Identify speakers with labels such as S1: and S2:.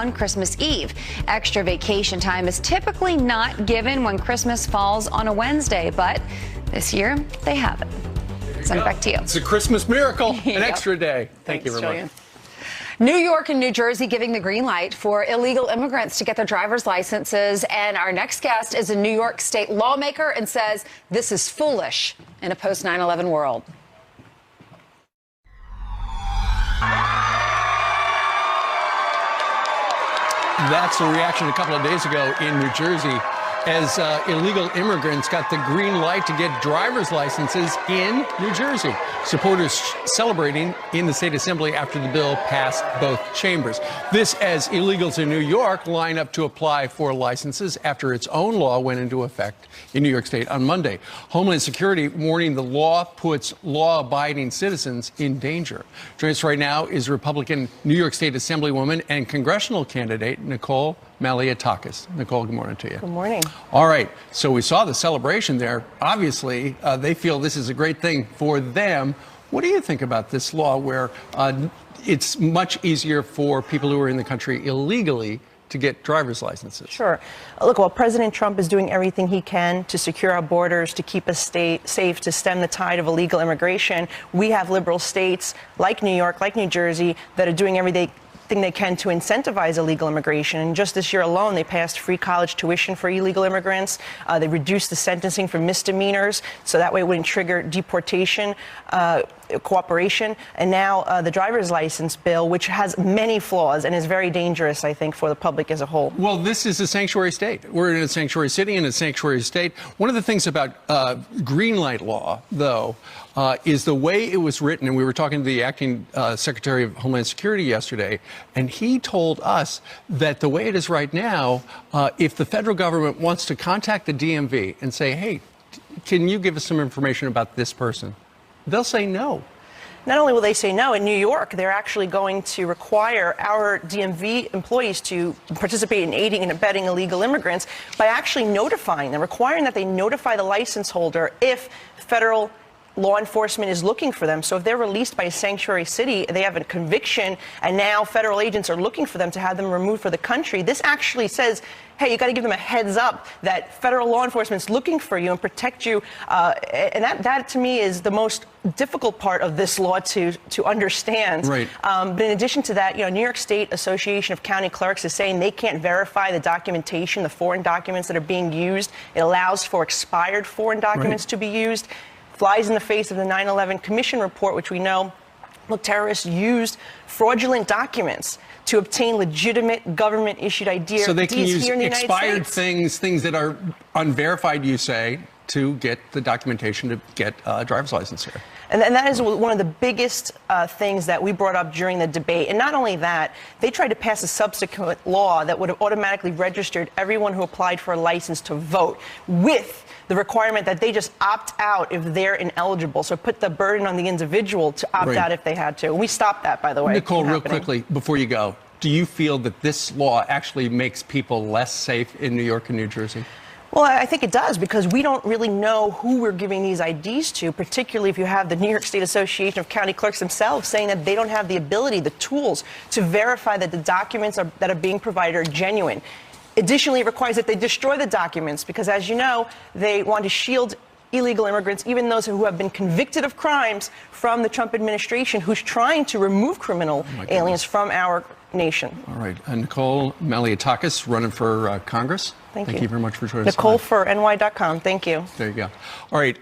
S1: on Christmas Eve. Extra vacation time is typically not given when Christmas falls on a Wednesday, but this year they have it. Send it back to you.
S2: It's a Christmas miracle, an extra day. Thank you very much.
S3: New York and New Jersey giving the green light for illegal immigrants to get their driver's licenses. And our next guest is a New York State lawmaker and says this is foolish in a post 9/11 world.
S2: That's a reaction a couple of days ago in New Jersey as illegal immigrants got the green light to get driver's licenses in New Jersey. Supporters celebrating in the state assembly after the bill passed both chambers. This as illegals in New York line up to apply for licenses after its own law went into effect in New York State on Monday. Homeland Security warning the law puts law-abiding citizens in danger. Joining us right now is Republican New York State Assemblywoman and congressional candidate Nicole Malliotakis. Nicole, good morning to you.
S4: Good morning.
S2: All right. So we saw the celebration there. Obviously, they feel this is a great thing for them. What do you think about this law where it's much easier for people who are in the country illegally to get driver's licenses?
S4: Sure. Look, while President Trump is doing everything he can to secure our borders, to keep us safe, to stem the tide of illegal immigration, we have liberal states like New York, like New Jersey, that are doing everything they can to incentivize illegal immigration. And just this year alone, they passed free college tuition for illegal immigrants. They reduced the sentencing for misdemeanors, so that way it wouldn't trigger deportation, cooperation. And now the driver's license bill, which has many flaws and is very dangerous, I think, for the public as a whole.
S2: Well, this is a sanctuary state. We're in a sanctuary city and a sanctuary state. One of the things about green light law, though, is the way it was written. And we were talking to the acting Secretary of Homeland Security yesterday, and he told us that the way it is right now, if the federal government wants to contact the DMV and say, hey, can you give us some information about this person? They'll say no.
S4: Not only will they say no, in New York, they're actually going to require our DMV employees to participate in aiding and abetting illegal immigrants by actually notifying them, requiring that they notify the license holder if federal law enforcement is looking for them. So if they're released by a sanctuary city, they have a conviction, and now federal agents are looking for them to have them removed for the country. This actually says, hey, you got to give them a heads up that federal law enforcement is looking for you and protect you. And that to me is the most difficult part of this law to understand.
S2: Right.
S4: But in addition to that, New York State Association of County Clerks is saying they can't verify the documentation, the foreign documents that are being used. It allows for expired foreign documents to be used. Flies in the face of the 9/11 Commission report, which we know terrorists used fraudulent documents to obtain legitimate government-issued IDs.
S2: So they can use
S4: here in the
S2: expired things that are unverified, you say, to get the documentation to get a driver's license here.
S4: And that is one of the biggest things that we brought up during the debate. And not only that, they tried to pass a subsequent law that would have automatically registered everyone who applied for a license to vote, with the requirement that they just opt out if they're ineligible. So put the burden on the individual to opt out if they had to. And we stopped that, by the way.
S2: Nicole, real quickly, before you go, do you feel that this law actually makes people less safe in New York and New Jersey?
S4: Well, I think it does, because we don't really know who we're giving these IDs to, particularly if you have the New York State Association of County Clerks themselves saying that they don't have the ability, the tools, to verify that the documents that are being provided are genuine. Additionally, it requires that they destroy the documents because, as you know, they want to shield illegal immigrants, even those who have been convicted of crimes, from the Trump administration, who's trying to remove criminal aliens from our nation.
S2: All right. Nicole Malliotakis, running for Congress.
S4: Thank you.
S2: Thank you very much for joining us.
S4: Nicole for NY.com. Thank you.
S2: There you go. All right.